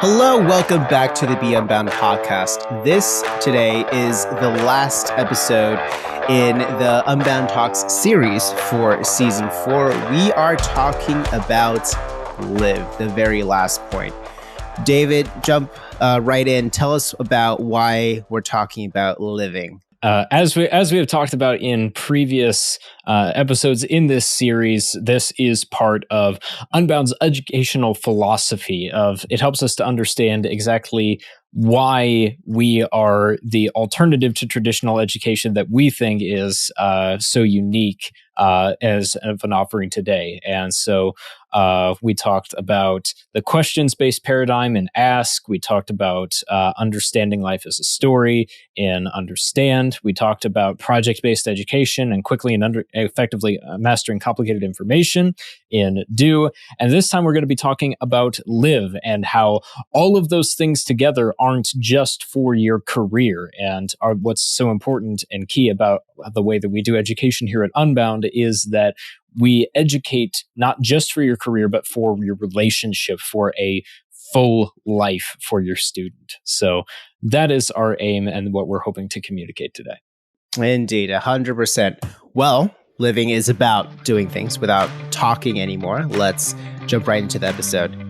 Hello, welcome back to the Unbound podcast. This today is the last episode in the Unbound Talks series for season 4. We are talking about live, the very last point. David, jump right in. Tell us about why we're talking about living. As we have talked about in previous episodes in this series, this is part of Unbound's educational philosophy. It helps us to understand exactly why we are the alternative to traditional education that we think is so unique as an offering today. And so we talked about the questions-based paradigm in Ask. We talked about understanding life as a story in Understand. We talked about project-based education and quickly and effectively mastering complicated information in Do. And this time we're going to be talking about Live and how all of those things together aren't just for your career, and are what's so important and key about the way that we do education here at Unbound is that we educate not just for your career, but for your relationship, for a full life for your student. So that is our aim and what we're hoping to communicate today. Indeed, 100%. Well, living is about doing things without talking anymore. Let's jump right into the episode.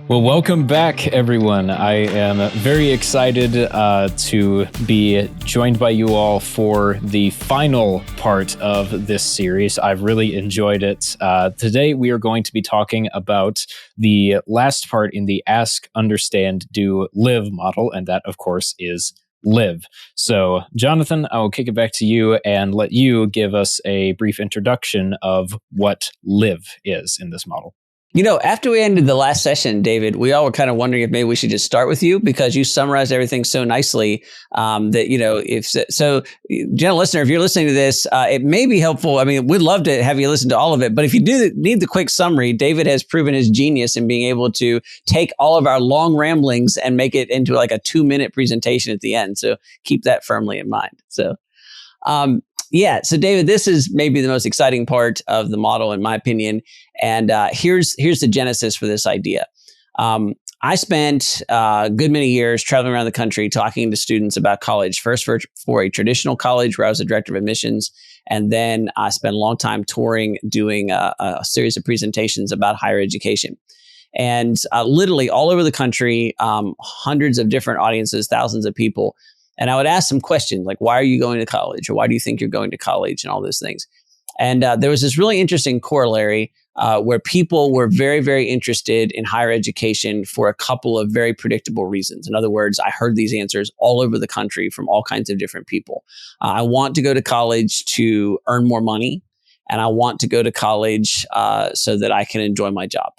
Well, welcome back, everyone. I am very excited to be joined by you all for the final part of this series. I've really enjoyed it. Today, we are going to be talking about the last part in the Ask, Understand, Do, Live model, and that, of course, is Live. So, Jonathan, I will kick it back to you and let you give us a brief introduction of what Live is in this model. You know, after we ended the last session, David, we all were kind of wondering if maybe we should just start with you because you summarized everything so nicely that, you know, gentle listener, if you're listening to this, it may be helpful. I mean, we'd love to have you listen to all of it, but if you do need the quick summary, David has proven his genius in being able to take all of our long ramblings and make it into like a 2-minute presentation at the end. So keep that firmly in mind. So, so David, this is maybe the most exciting part of the model, in my opinion. And here's the genesis for this idea. I spent a good many years traveling around the country talking to students about college, first for a traditional college where I was the director of admissions. And then I spent a long time touring, doing a series of presentations about higher education. And literally all over the country, hundreds of different audiences, thousands of people. And I would ask some questions like, why are you going to college? Or why do you think you're going to college? And all those things. And there was this really interesting corollary where people were very, very interested in higher education for a couple of very predictable reasons. In other words, I heard these answers all over the country from all kinds of different people. I want to go to college to earn more money. And I want to go to college so that I can enjoy my job.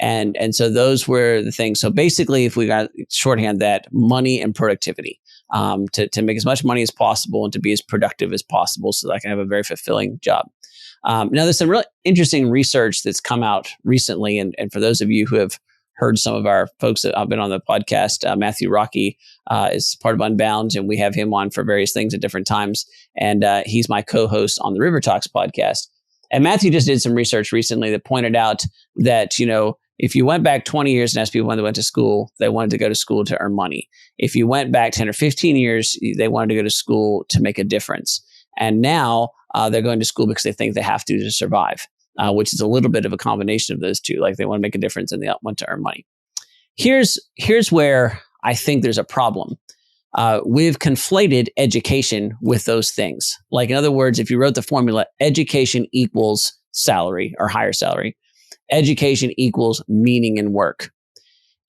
And so those were the things. So basically, if we got shorthand that, money and productivity. To make as much money as possible and to be as productive as possible so that I can have a very fulfilling job. Now, there's some really interesting research that's come out recently. And for those of you who have heard some of our folks that have been on the podcast, Matthew Rocky is part of Unbound, and we have him on for various things at different times. And he's my co-host on the River Talks podcast. And Matthew just did some research recently that pointed out that, you know, if you went back 20 years and asked people when they went to school, they wanted to go to school to earn money. If you went back 10 or 15 years, they wanted to go to school to make a difference. And now they're going to school because they think they have to survive, which is a little bit of a combination of those two. Like they want to make a difference and they want to earn money. Here's where I think there's a problem. We've conflated education with those things. Like, in other words, if you wrote the formula, education equals salary or higher salary, education equals meaning in work.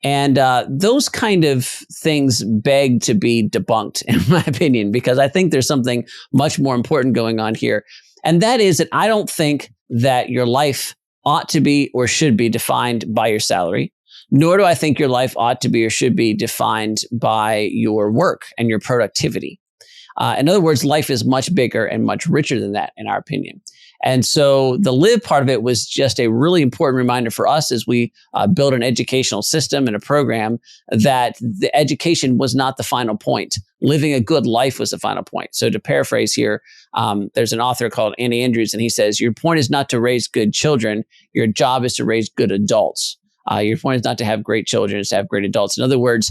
And those kind of things beg to be debunked, in my opinion, because I think there's something much more important going on here. And that is that I don't think that your life ought to be or should be defined by your salary, nor do I think your life ought to be or should be defined by your work and your productivity. In other words, life is much bigger and much richer than that, in our opinion. And so the live part of it was just a really important reminder for us as we build an educational system and a program that the education was not the final point. Living a good life was the final point. So to paraphrase here, there's an author called Andy Andrews, and he says, your point is not to raise good children. Your job is to raise good adults. Your point is not to have great children, it's to have great adults. In other words,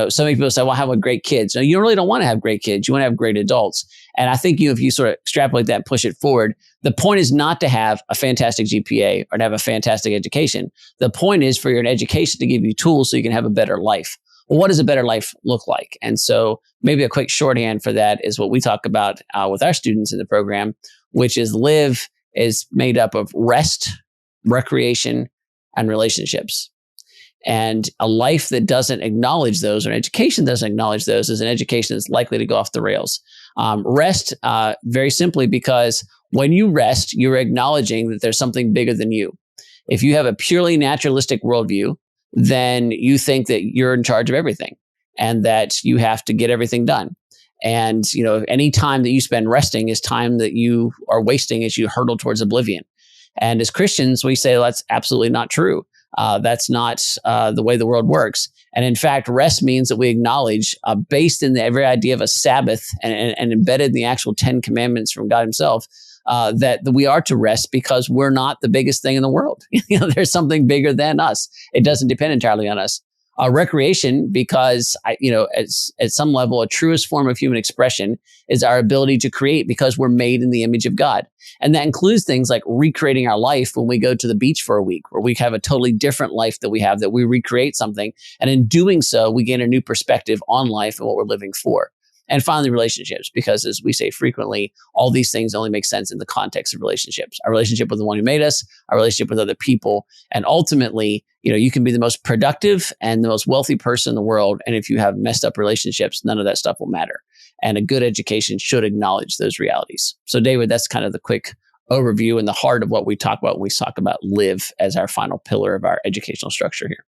so many people say, well, I want great kids. No, you really don't want to have great kids. You want to have great adults. And I think if you sort of extrapolate that and push it forward, the point is not to have a fantastic GPA or to have a fantastic education. The point is for your education to give you tools so you can have a better life. Well, what does a better life look like? And so maybe a quick shorthand for that is what we talk about with our students in the program, which is live is made up of rest, recreation, and relationships. And a life that doesn't acknowledge those, or an education doesn't acknowledge those, is an education that's likely to go off the rails. Rest, very simply, because when you rest, you're acknowledging that there's something bigger than you. If you have a purely naturalistic worldview, then you think that you're in charge of everything and that you have to get everything done. And, any time that you spend resting is time that you are wasting as you hurtle towards oblivion. And as Christians, we say, well, that's absolutely not true. That's not the way the world works. And in fact, rest means that we acknowledge, based in the very idea of a Sabbath and embedded in the actual 10 commandments from God himself, that we are to rest because we're not the biggest thing in the world. There's something bigger than us. It doesn't depend entirely on us. Recreation, because at some level, a truest form of human expression is our ability to create because we're made in the image of God. And that includes things like recreating our life when we go to the beach for a week, where we have a totally different life that we have, that we recreate something. And in doing so, we gain a new perspective on life and what we're living for. And finally, relationships, because as we say frequently, all these things only make sense in the context of relationships. Our relationship with the one who made us, our relationship with other people. And ultimately, you can be the most productive and the most wealthy person in the world. And if you have messed up relationships, none of that stuff will matter. And a good education should acknowledge those realities. So David, that's kind of the quick overview and the heart of what we talk about when we talk about live as our final pillar of our educational structure here.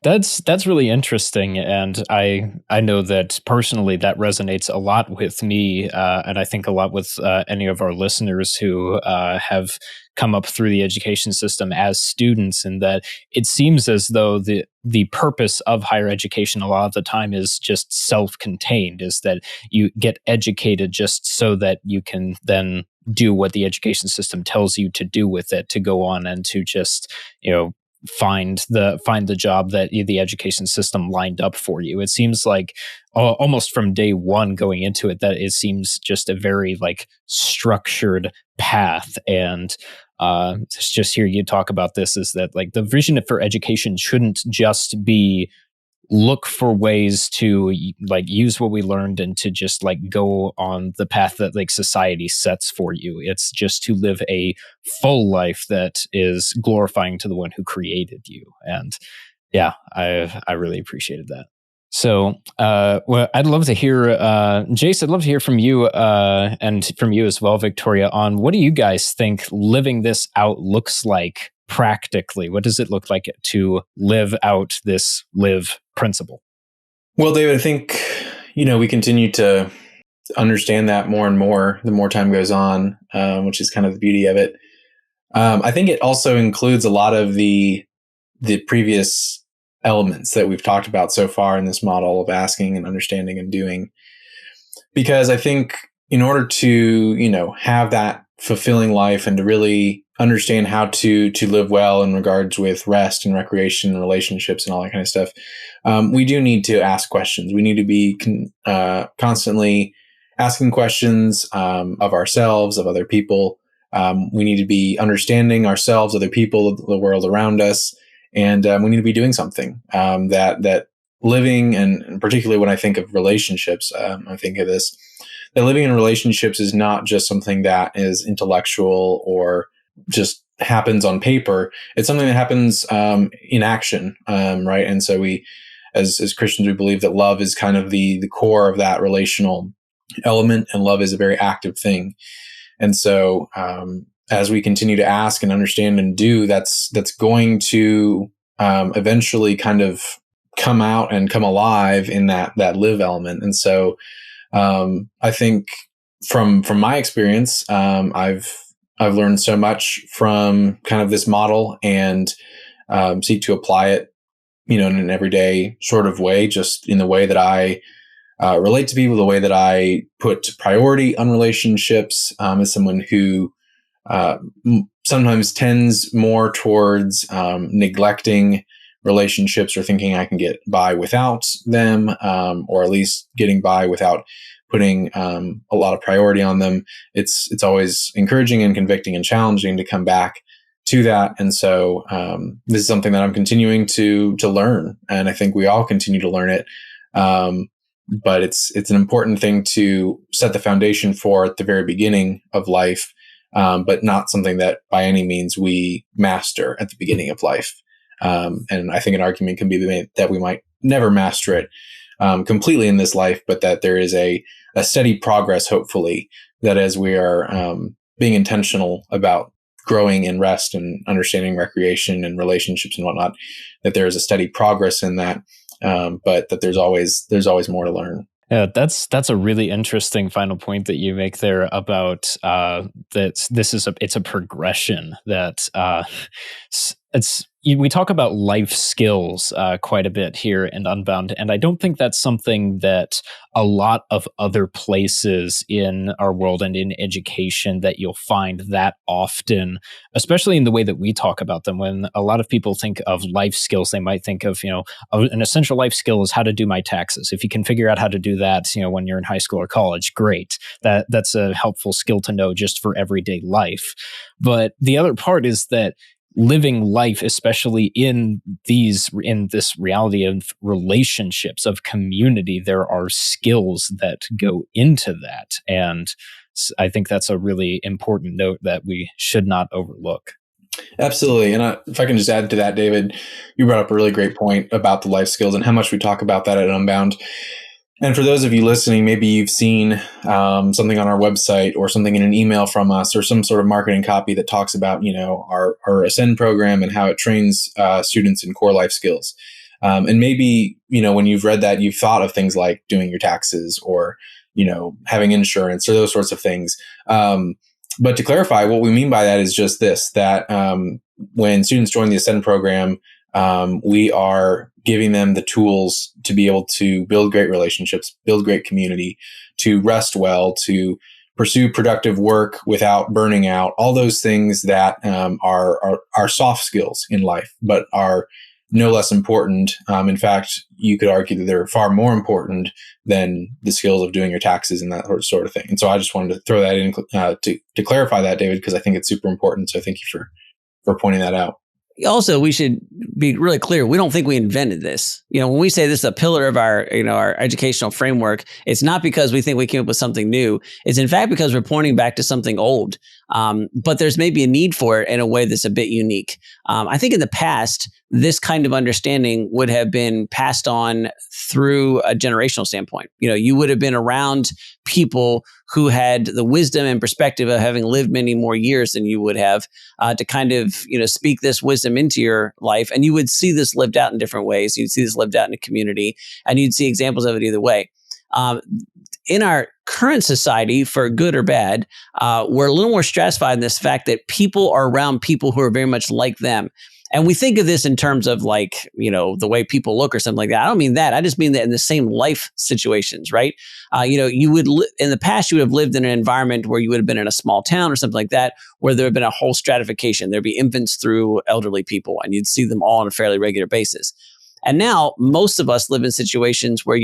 That's really interesting, and I know that personally that resonates a lot with me, and I think a lot with any of our listeners who have come up through the education system as students, and that it seems as though the purpose of higher education a lot of the time is just self-contained, is that you get educated just so that you can then do what the education system tells you to do with it, to go on and to just find the job that the education system lined up for you. It seems like almost from day one going into it, that it seems just a very structured path. And just hear you talk about this is that the vision for education shouldn't just be look for ways to use what we learned and to just go on the path that society sets for you. It's just to live a full life that is glorifying to the one who created you. And yeah, I really appreciated that. So, well, I'd love to hear, Jace, I'd love to hear from you and from you as well, Victoria, on what do you guys think living this out looks like practically? What does it look like to live out this live principle? Well, David, I think, we continue to understand that more and more the more time goes on, which is kind of the beauty of it. I think it also includes a lot of the previous elements that we've talked about so far in this model of asking and understanding and doing, because I think in order to, have that fulfilling life and to really understand how to live well in regards with rest and recreation and relationships and all that kind of stuff, we do need to ask questions. We need to be constantly asking questions of ourselves, of other people. We need to be understanding ourselves, other people, the world around us, and we need to be doing something that living, and particularly when I think of relationships, I think of this, that living in relationships is not just something that is intellectual or just happens on paper. It's something that happens in action, right? And so we, as Christians, we believe that love is kind of the core of that relational element, and love is a very active thing. And so as we continue to ask and understand and do, that's going to eventually kind of come out and come alive in that live element. And so I think from my experience, I've learned so much from kind of this model, and seek to apply it, in an everyday sort of way, just in the way that I relate to people, the way that I put priority on relationships, as someone who sometimes tends more towards neglecting relationships or thinking I can get by without them, or at least getting by without putting a lot of priority on them. It's always encouraging and convicting and challenging to come back to that. And so this is something that I'm continuing to learn, and I think we all continue to learn it. But it's an important thing to set the foundation for at the very beginning of life, but not something that by any means we master at the beginning of life. And I think an argument can be made that we might never master it completely in this life, but that there is a steady progress, hopefully, that as we are being intentional about growing in rest and understanding recreation and relationships and whatnot, that there is a steady progress in that, but that there's always more to learn. Yeah, that's a really interesting final point that you make there about that it's a progression that we talk about life skills quite a bit here in Unbound, and I don't think that's something that a lot of other places in our world and in education that you'll find that often, especially in the way that we talk about them. When a lot of people think of life skills, they might think of, an essential life skill is how to do my taxes. If you can figure out how to do that, when you're in high school or college, great. That's a helpful skill to know just for everyday life. But the other part is that living life, especially in this reality of relationships, of community, there are skills that go into that. And I think that's a really important note that we should not overlook. Absolutely. And if I can just add to that, David, you brought up a really great point about the life skills and how much we talk about that at Unbound. And for those of you listening, maybe you've seen something on our website or something in an email from us or some sort of marketing copy that talks about, our Ascend program and how it trains students in core life skills. And maybe, when you've read that, you've thought of things like doing your taxes or, having insurance or those sorts of things. But to clarify, what we mean by that is just this, that when students join the Ascend program, we are giving them the tools to be able to build great relationships, build great community, to rest well, to pursue productive work without burning out, all those things that are soft skills in life, but are no less important. In fact, you could argue that they're far more important than the skills of doing your taxes and that sort of thing. And so I just wanted to throw that in to clarify that, David, because I think it's super important. So thank you for pointing that out. Also, we should be really clear. We don't think we invented this. When we say this is a pillar of our educational framework, it's not because we think we came up with something new. It's in fact because we're pointing back to something old. But there's maybe a need for it in a way that's a bit unique. I think in the past, this kind of understanding would have been passed on through a generational standpoint. You would have been around people who had the wisdom and perspective of having lived many more years than you would have to kind of, speak this wisdom into your life. And you would see this lived out in different ways. You'd see this lived out in a community, and you'd see examples of it either way. In our current society, for good or bad, we're a little more stratified in this fact that people are around people who are very much like them. And we think of this in terms of the way people look or something like that. I don't mean that. I just mean that in the same life situations, right? You would in the past, you would have lived in an environment where you would have been in a small town or something like that, where there had been a whole stratification. There'd be infants through elderly people, and you'd see them all on a fairly regular basis. And now most of us live in situations where,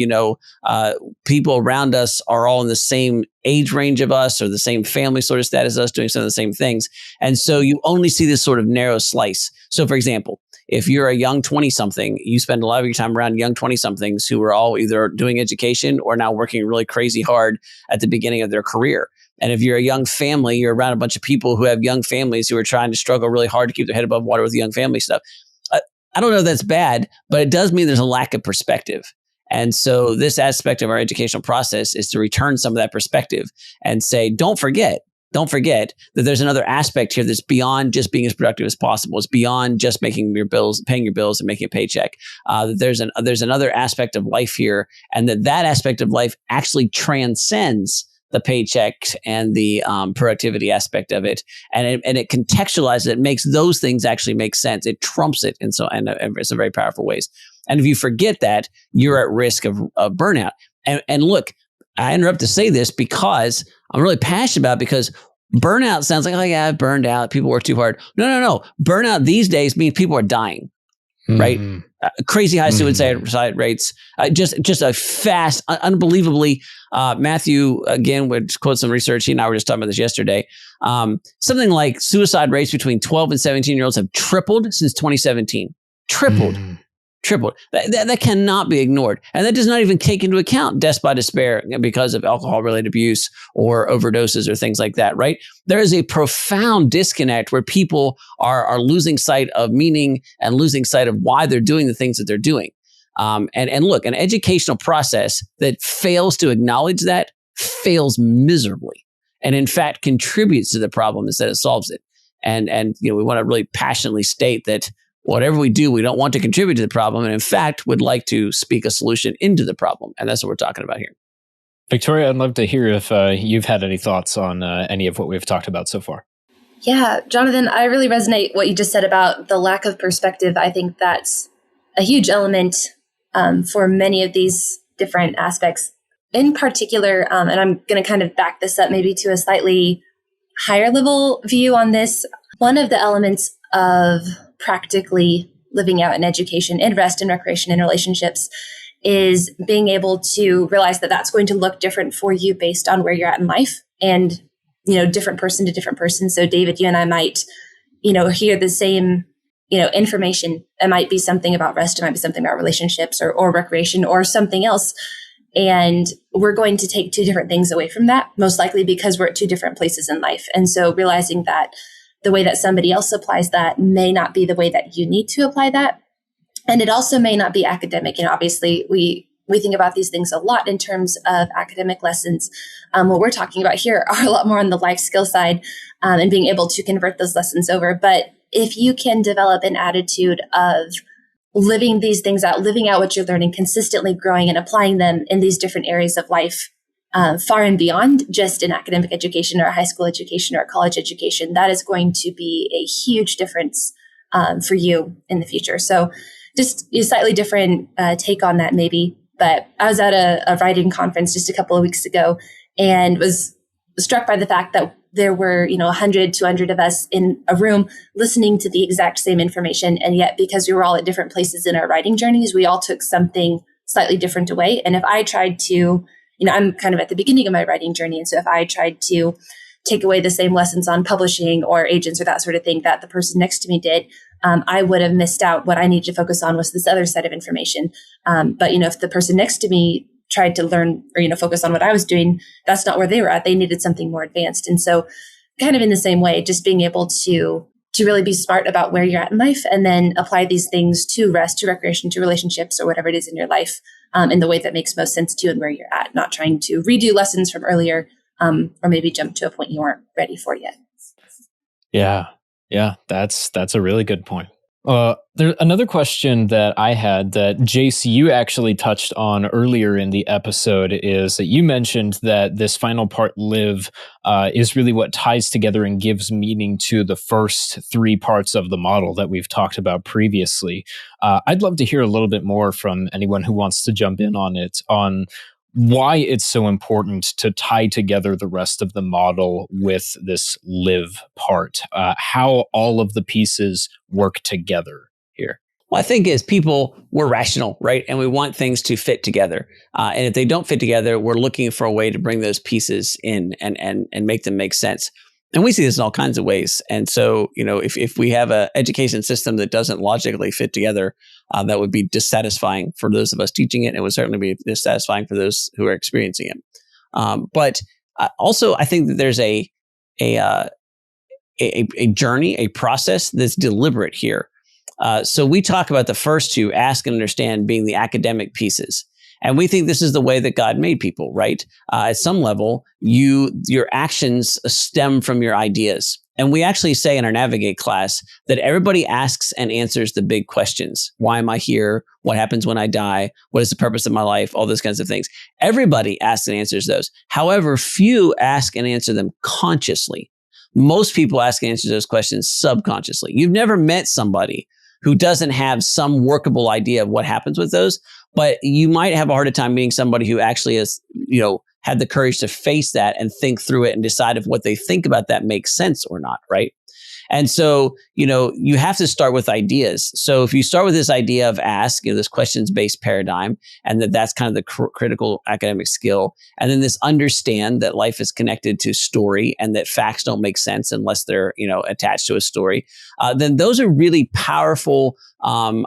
people around us are all in the same age range of us or the same family sort of status as us, doing some of the same things. And so you only see this sort of narrow slice. So for example, if you're a young 20-something, you spend a lot of your time around young 20-somethings who are all either doing education or now working really crazy hard at the beginning of their career. And if you're a young family, you're around a bunch of people who have young families who are trying to struggle really hard to keep their head above water with the young family stuff. I don't know if that's bad, but it does mean there's a lack of perspective. And so this aspect of our educational process is to return some of that perspective and say, don't forget that there's another aspect here that's beyond just being as productive as possible. It's beyond just paying your bills and making a paycheck. There's another aspect of life here, and that aspect of life actually transcends the paycheck and the productivity aspect of it, and it contextualizes it, makes those things actually make sense. It trumps it in some very powerful ways. And if you forget that, you're at risk of burnout. And look, I interrupt to say this because I'm really passionate about it, because burnout sounds like, oh yeah, I've burned out. People work too hard. No. Burnout these days means people are dying. right? Mm-hmm. Crazy high suicide rates. Just a fast, unbelievably. Matthew, again, would quote some research. He and I were just talking about this yesterday. Something like suicide rates between 12 and 17-year-olds have tripled since 2017. Tripled. That cannot be ignored. And that does not even take into account deaths by despair because of alcohol-related abuse or overdoses or things like that, right? There is a profound disconnect where people are losing sight of meaning and losing sight of why they're doing the things that they're doing. And look, an educational process that fails to acknowledge that fails miserably, and in fact contributes to the problem instead of solves it. And we want to really passionately state that whatever we do, we don't want to contribute to the problem, and in fact would like to speak a solution into the problem. And that's what we're talking about here. Victoria, I'd love to hear if you've had any thoughts on any of what we've talked about so far. Yeah, Jonathan, I really resonate what you just said about the lack of perspective. I think that's a huge element for many of these different aspects. In particular, and I'm going to kind of back this up maybe to a slightly higher level view on this, one of the elements of practically living out in education, in rest and recreation and relationships is being able to realize that that's going to look different for you based on where you're at in life and, different person to different person. So David, you and I might, hear the same, information. It might be something about rest. It might be something about relationships or recreation or something else. And we're going to take two different things away from that, most likely because we're at two different places in life. And so realizing that the way that somebody else applies that may not be the way that you need to apply that. And it also may not be academic. Obviously we think about these things a lot in terms of academic lessons. What we're talking about here are a lot more on the life skill side and being able to convert those lessons over. But if you can develop an attitude of living these things out, living out what you're learning, consistently growing and applying them in these different areas of life, far and beyond just an academic education or a high school education or a college education, that is going to be a huge difference for you in the future. So just a slightly different take on that maybe. But I was at a writing conference just a couple of weeks ago and was struck by the fact that there were, 100, 200 of us in a room listening to the exact same information. And yet, because we were all at different places in our writing journeys, we all took something slightly different away. And if I tried to, I'm kind of at the beginning of my writing journey. And so if I tried to take away the same lessons on publishing or agents or that sort of thing that the person next to me did, I would have missed out. What I needed to focus on was this other set of information. But, if the person next to me tried to learn or, focus on what I was doing, that's not where they were at. They needed something more advanced. And so kind of in the same way, just being able to really be smart about where you're at in life and then apply these things to rest, to recreation, to relationships, or whatever it is in your life in the way that makes most sense to you and where you're at, not trying to redo lessons from earlier or maybe jump to a point you weren't ready for yet. Yeah, that's a really good point. There's another question that I had that Jace, you actually touched on earlier in the episode is that you mentioned that this final part, live, is really what ties together and gives meaning to the first three parts of the model that we've talked about previously. I'd love to hear a little bit more from anyone who wants to jump in on it, on why it's so important to tie together the rest of the model with this live part, how all of the pieces work together here. Well, I think as people, we're rational, right? And we want things to fit together. And if they don't fit together, we're looking for a way to bring those pieces in and make them make sense. And we see this in all kinds of ways. And so, if we have an education system that doesn't logically fit together, that would be dissatisfying for those of us teaching it. And it would certainly be dissatisfying for those who are experiencing it. But also, I think that there's a journey, a process that's deliberate here. So we talk about the first two, ask and understand, being the academic pieces. And we think this is the way that God made people, right? At some level, your actions stem from your ideas. And we actually say in our Navigate class that everybody asks and answers the big questions. Why am I here? What happens when I die? What is the purpose of my life? All those kinds of things. Everybody asks and answers those. However, few ask and answer them consciously. Most people ask and answer those questions subconsciously. You've never met somebody who doesn't have some workable idea of what happens with those, but you might have a harder time meeting somebody who actually has, had the courage to face that and think through it and decide if what they think about that makes sense or not, right? And so, you have to start with ideas. So if you start with this idea of ask, this questions-based paradigm, and that's kind of the critical academic skill, and then this understand that life is connected to story and that facts don't make sense unless they're, attached to a story, then those are really powerful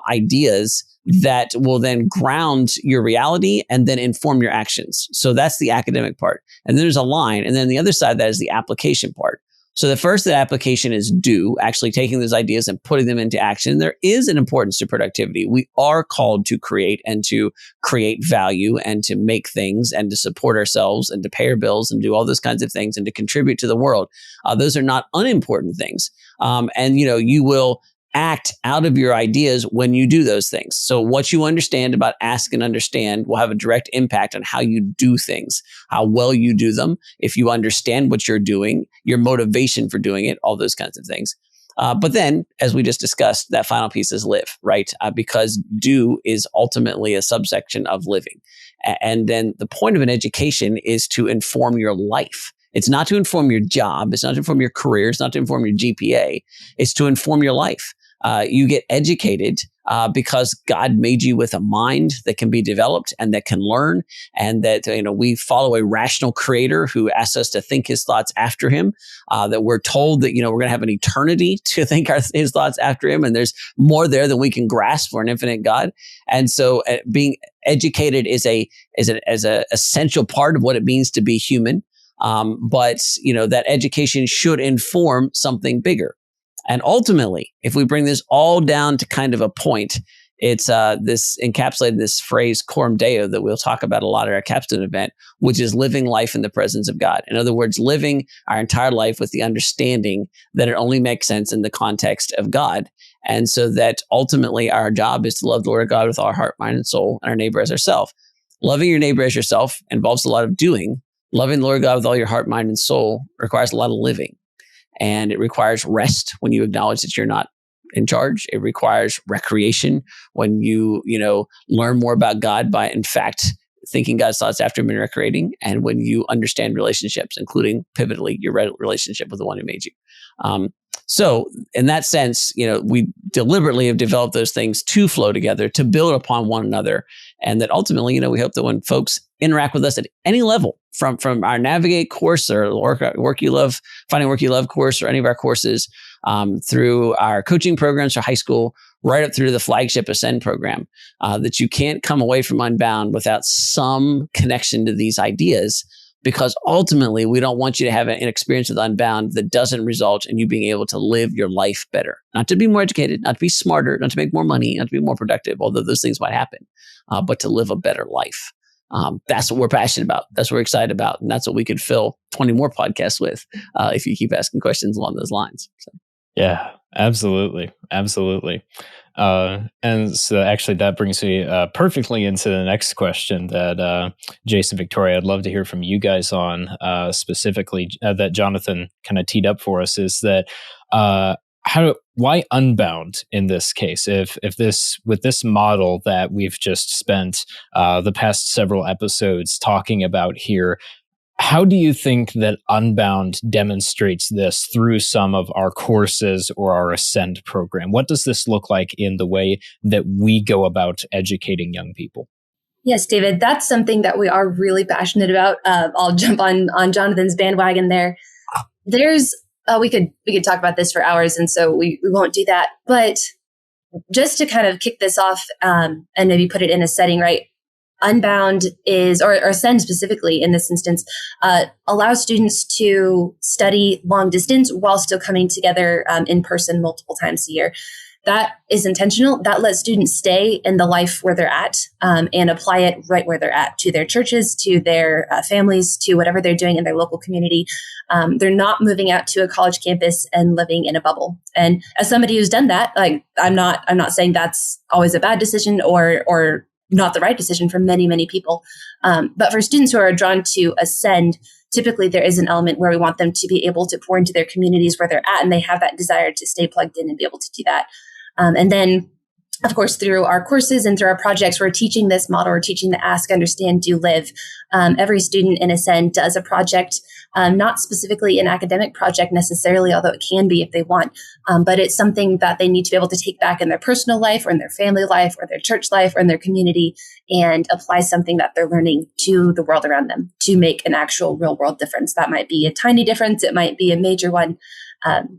ideas that will then ground your reality and then inform your actions. So that's the academic part. And then there's a line. And then the other side of that is the application part. So the first application is do, actually taking those ideas and putting them into action. There is an importance to productivity. We are called to create and to create value and to make things and to support ourselves and to pay our bills and do all those kinds of things and to contribute to the world. Those are not unimportant things. And you will act out of your ideas when you do those things. So what you understand about ask and understand will have a direct impact on how you do things, how well you do them, if you understand what you're doing, your motivation for doing it, all those kinds of things. But then, as we just discussed, that final piece is live, right? Because do is ultimately a subsection of living. And then the point of an education is to inform your life. It's not to inform your job. It's not to inform your career. It's not to inform your GPA. It's to inform your life. You get educated because God made you with a mind that can be developed and that can learn, and that we follow a rational creator who asks us to think his thoughts after him, that we're told that we're going to have an eternity to think his thoughts after him, and there's more there than we can grasp for an infinite God. And so being educated is an essential part of what it means to be human. But that education should inform something bigger. And ultimately, if we bring this all down to kind of a point, it's this encapsulated this phrase coram deo that we'll talk about a lot at our capstone event, which is living life in the presence of God. In other words, living our entire life with the understanding that it only makes sense in the context of God. And so that ultimately our job is to love the Lord God with all our heart, mind, and soul, and our neighbor as ourselves. Loving your neighbor as yourself involves a lot of doing. Loving the Lord God with all your heart, mind, and soul requires a lot of living. And it requires rest when you acknowledge that you're not in charge. It requires recreation when you learn more about God by, in fact, thinking God's thoughts after him and recreating. And when you understand relationships, including pivotally your relationship with the one who made you. So in that sense, we deliberately have developed those things to flow together, to build upon one another. And that ultimately, we hope that when folks interact with us at any level, from our Navigate course or Finding Work You Love course, or any of our courses, through our coaching programs for high school, right up through the flagship Ascend program, that you can't come away from Unbound without some connection to these ideas. Because ultimately, we don't want you to have an experience with Unbound that doesn't result in you being able to live your life better. Not to be more educated, not to be smarter, not to make more money, not to be more productive, although those things might happen, but to live a better life. That's what we're passionate about. That's what we're excited about. And that's what we could fill 20 more podcasts with if you keep asking questions along those lines. So. Yeah, absolutely. Absolutely. And so actually that brings me perfectly into the next question that Jace and Victoria, I'd love to hear from you guys on, specifically that Jonathan kind of teed up for us, is that why Unbound in this case? If this, with this model that we've just spent the past several episodes talking about here, how do you think that Unbound demonstrates this through some of our courses or our Ascend program? What does this look like in the way that we go about educating young people? Yes, David, that's something that we are really passionate about. I'll jump on Jonathan's bandwagon there. We could talk about this for hours, and so we won't do that. But just to kind of kick this off and maybe put it in a setting, right? Unbound is, or Ascend specifically in this instance, allows students to study long distance while still coming together in person multiple times a year. That is intentional. That lets students stay in the life where they're at and apply it right where they're at, to their churches, to their families, to whatever they're doing in their local community. They're not moving out to a college campus and living in a bubble. And as somebody who's done that, like I'm not saying that's always a bad decision or not the right decision for many, many people. But for students who are drawn to Ascend, typically there is an element where we want them to be able to pour into their communities where they're at, and they have that desire to stay plugged in and be able to do that. And then of course, through our courses and through our projects, we're teaching this model. We're teaching the ask, understand, do, live. Every student in Ascend does a project, not specifically an academic project necessarily, although it can be if they want, but it's something that they need to be able to take back in their personal life or in their family life or their church life or in their community and apply something that they're learning to the world around them to make an actual real world difference. That might be a tiny difference. It might be a major one.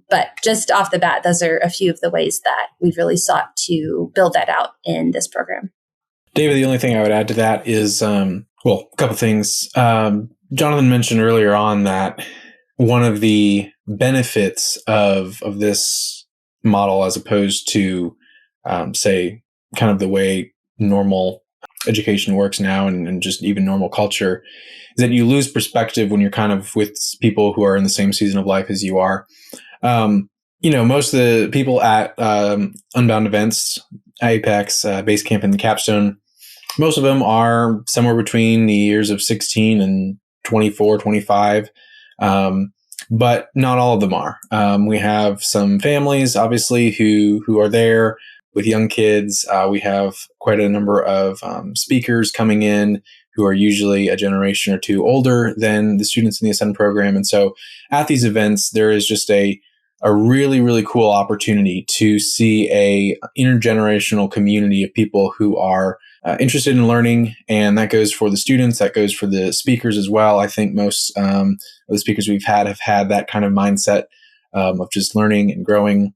But just off the bat, those are a few of the ways that we've really sought to build that out in this program. David, the only thing I would add to that is, a couple things. Jonathan mentioned earlier on that one of the benefits of this model, as opposed to, say, kind of the way normal education works now and just even normal culture, is that you lose perspective when you're kind of with people who are in the same season of life as you are. Most of the people at Unbound events, Apex, Basecamp, and Capstone, most of them are somewhere between the years of 16 and 24, 25. But not all of them are. We have some families, obviously, who are there with young kids. We have quite a number of speakers coming in who are usually a generation or two older than the students in the Ascend program. And so at these events, there is just a really, really cool opportunity to see a intergenerational community of people who are interested in learning. And that goes for the students, that goes for the speakers as well. I think most of the speakers we've had have had that kind of mindset of just learning and growing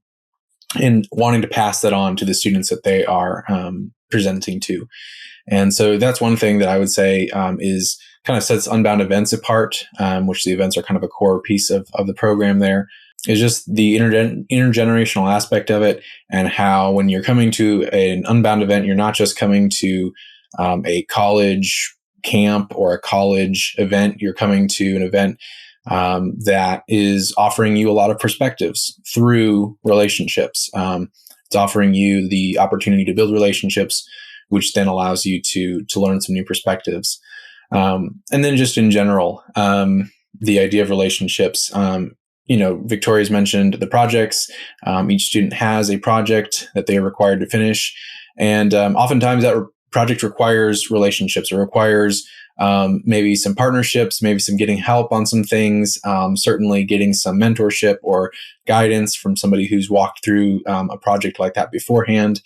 and wanting to pass that on to the students that they are presenting to. And so that's one thing that I would say is kind of sets Unbound events apart, which the events are kind of a core piece of the program there, is just the intergenerational aspect of it, and how when you're coming to an Unbound event, you're not just coming to a college camp or a college event. You're coming to an event that is offering you a lot of perspectives through relationships. It's offering you the opportunity to build relationships, which then allows you to learn some new perspectives. And then just in general, the idea of relationships. Victoria's mentioned the projects. Each student has a project that they are required to finish. And oftentimes that project requires relationships. It requires maybe some partnerships, maybe some getting help on some things, certainly getting some mentorship or guidance from somebody who's walked through a project like that beforehand.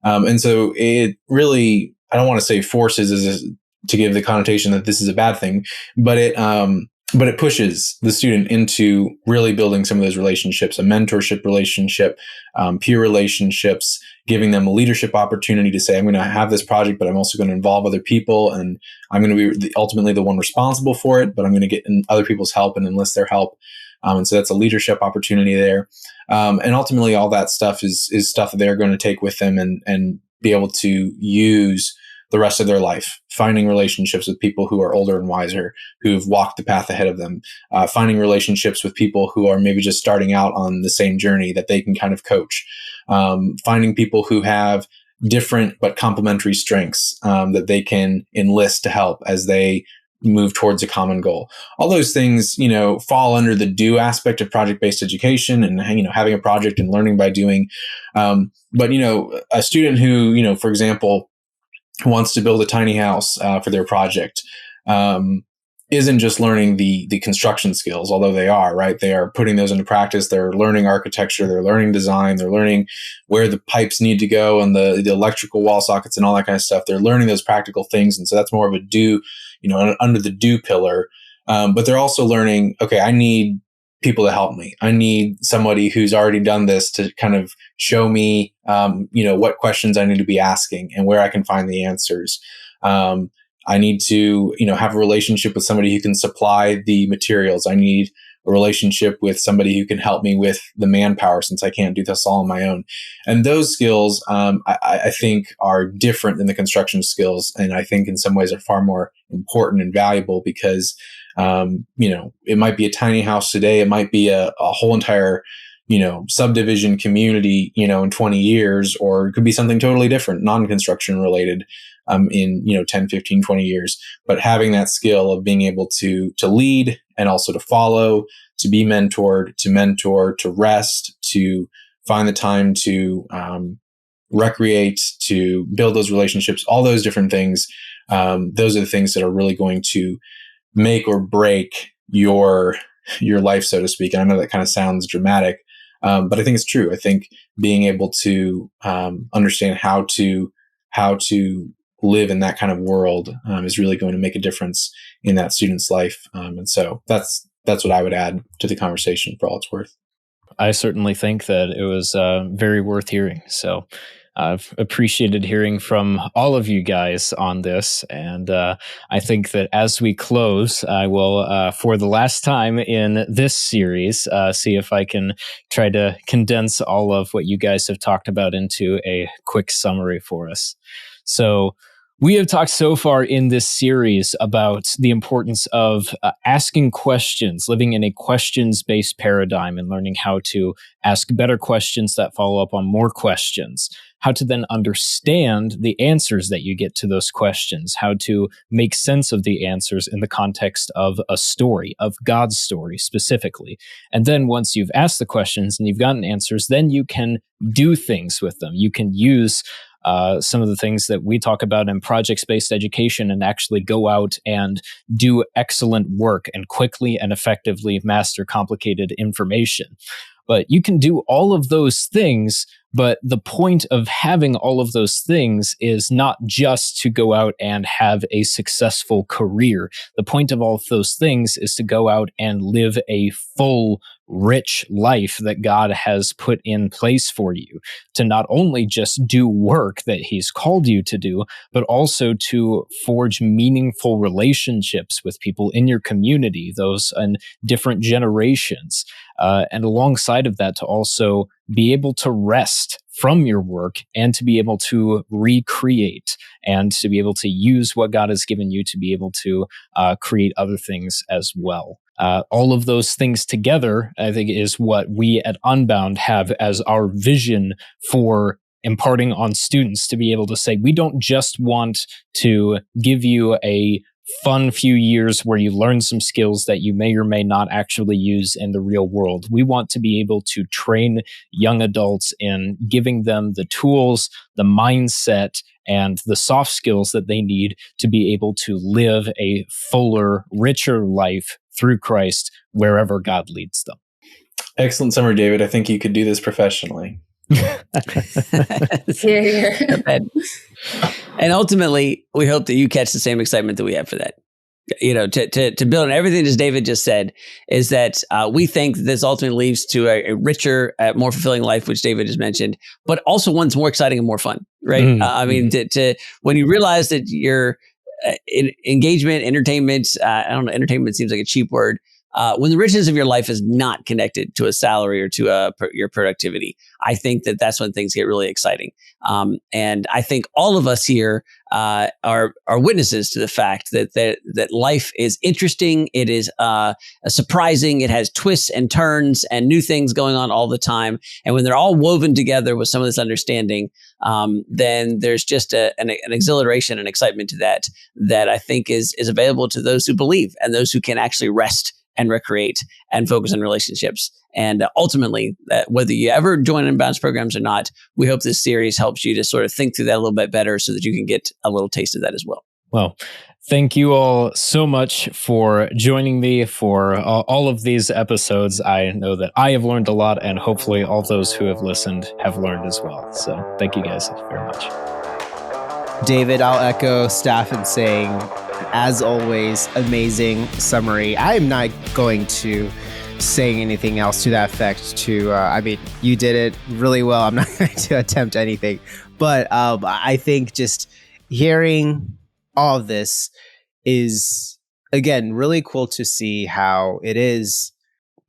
And so it really, I don't want to say forces to give the connotation that this is a bad thing, but it pushes the student into really building some of those relationships, a mentorship relationship, peer relationships, giving them a leadership opportunity to say, I'm going to have this project, but I'm also going to involve other people, and I'm going to be ultimately the one responsible for it, but I'm going to get in other people's help and enlist their help. And so that's a leadership opportunity there. And ultimately all that stuff is stuff that they're going to take with them and be able to use the rest of their life, finding relationships with people who are older and wiser, who've walked the path ahead of them, finding relationships with people who are maybe just starting out on the same journey that they can kind of coach, finding people who have different but complementary strengths that they can enlist to help as they move towards a common goal. All those things, fall under the do aspect of project-based education and, having a project and learning by doing. But a student who, for example, wants to build a tiny house for their project isn't just learning the construction skills, although they are, right? They are putting those into practice. They're learning architecture. They're learning design. They're learning where the pipes need to go and the electrical wall sockets and all that kind of stuff. They're learning those practical things. And so that's more of a do, under the do pillar. But they're also learning, okay, I need people to help me. I need somebody who's already done this to kind of show me, what questions I need to be asking and where I can find the answers. I need to, have a relationship with somebody who can supply the materials. I need a relationship with somebody who can help me with the manpower, since I can't do this all on my own. And those skills, I think, are different than the construction skills. And I think in some ways are far more important and valuable because, it might be a tiny house today. It might be a whole entire, subdivision community, in 20 years, or it could be something totally different, non-construction related, in, 10, 15, 20 years. But having that skill of being able to lead and also to follow, to be mentored, to mentor, to rest, to find the time to, recreate, to build those relationships, all those different things. Those are the things that are really going to make or break your life, so to speak. And I know that kind of sounds dramatic, but I think it's true. I think being able to understand how to live in that kind of world is really going to make a difference in that student's life. And so that's what I would add to the conversation for all it's worth. I certainly think that it was very worth hearing. So I've appreciated hearing from all of you guys on this. And I think that as we close, I will, for the last time in this series, see if I can try to condense all of what you guys have talked about into a quick summary for us. So we have talked so far in this series about the importance of asking questions, living in a questions-based paradigm, and learning how to ask better questions that follow up on more questions, how to then understand the answers that you get to those questions, how to make sense of the answers in the context of a story, of God's story specifically. And then once you've asked the questions and you've gotten answers, then you can do things with them. You can use some of the things that we talk about in project-based education and actually go out and do excellent work and quickly and effectively master complicated information. But you can do all of those things, but the point of having all of those things is not just to go out and have a successful career. The point of all of those things is to go out and live a full, rich life that God has put in place for you, to not only just do work that He's called you to do, but also to forge meaningful relationships with people in your community, those in different generations. And alongside of that, to also be able to rest from your work and to be able to recreate and to be able to use what God has given you to be able to create other things as well. All of those things together, I think, is what we at Unbound have as our vision for imparting on students, to be able to say, we don't just want to give you a fun few years where you learn some skills that you may or may not actually use in the real world. We want to be able to train young adults in giving them the tools, the mindset, and the soft skills that they need to be able to live a fuller, richer life through Christ wherever God leads them. Excellent summary, David. I think you could do this professionally. Here. And ultimately, we hope that you catch the same excitement that we have for that. You know, to build on everything as David just said, is that we think this ultimately leads to a richer, more fulfilling life, which David has mentioned, but also one's more exciting and more fun, right? I mean, to when you realize that your engagement, entertainment, I don't know, entertainment seems like a cheap word. When the richness of your life is not connected to a salary or to your productivity, I think that that's when things get really exciting. And I think all of us here are witnesses to the fact that life is interesting. It is surprising. It has twists and turns and new things going on all the time. And when they're all woven together with some of this understanding, then there's just an exhilaration and excitement to that I think is available to those who believe and those who can actually rest and recreate and focus on relationships. And ultimately, whether you ever join Unbound's programs or not, we hope this series helps you to sort of think through that a little bit better so that you can get a little taste of that as well. Well, thank you all so much for joining me for all of these episodes. I know that I have learned a lot, and hopefully all those who have listened have learned as well. So thank you guys very much. David, I'll echo staff in saying, as always, amazing summary. I'm not going to say anything else to that effect. I mean, you did it really well. I'm not going to attempt anything. But I think just hearing all of this is, again, really cool to see how it is,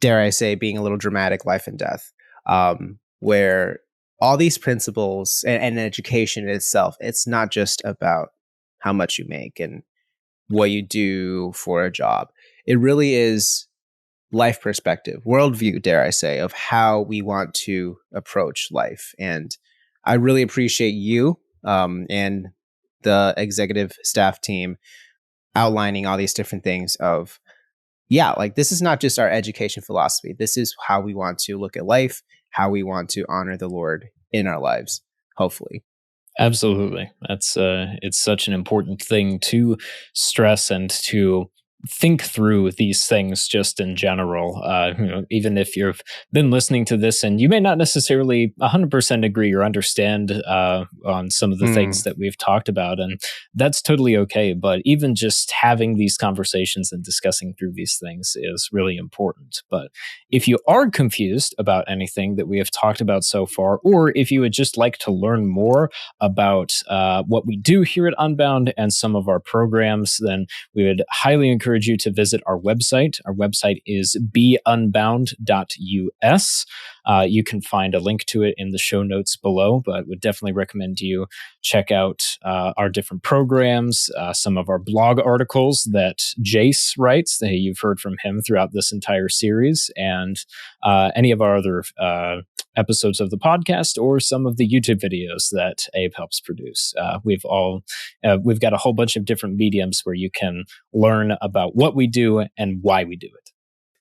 dare I say, being a little dramatic, life and death, where all these principles and education itself, it's not just about how much you make and what you do for a job. It really is life perspective, worldview, dare I say, of how we want to approach life. And I really appreciate you and the executive staff team outlining all these different things of, like this is not just our education philosophy. This is how we want to look at life, how we want to honor the Lord in our lives. hopefully. Absolutely. That's it's such an important thing to stress and to think through these things just in general. Even if you've been listening to this and you may not necessarily 100% agree or understand on some of the things that we've talked about, and that's totally okay. But even just having these conversations and discussing through these things is really important. But if you are confused about anything that we have talked about so far, or if you would just like to learn more about what we do here at Unbound and some of our programs, then we would highly encourage you to visit our website. Our website is beunbound.us. You can find a link to it in the show notes below, but would definitely recommend you check out our different programs, some of our blog articles that Jace writes. That you've heard from him throughout this entire series, and any of our other episodes of the podcast, or some of the YouTube videos that Abe helps produce. We've got a whole bunch of different mediums where you can learn about what we do and why we do it.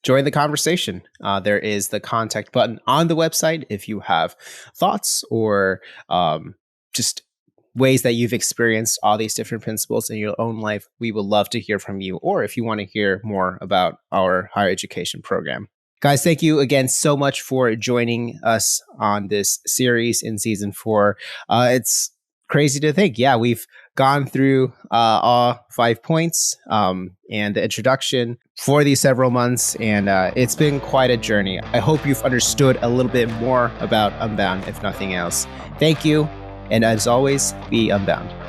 Join the conversation. There is the contact button on the website if you have thoughts or just ways that you've experienced all these different principles in your own life. We would love to hear from you, or if you want to hear more about our higher education program. Guys, thank you again so much for joining us on this series in season 4. It's crazy to think. Yeah, we've gone through all 5 points and the introduction for these several months, and it's been quite a journey. I hope you've understood a little bit more about Unbound, if nothing else. Thank you, and as always, be Unbound.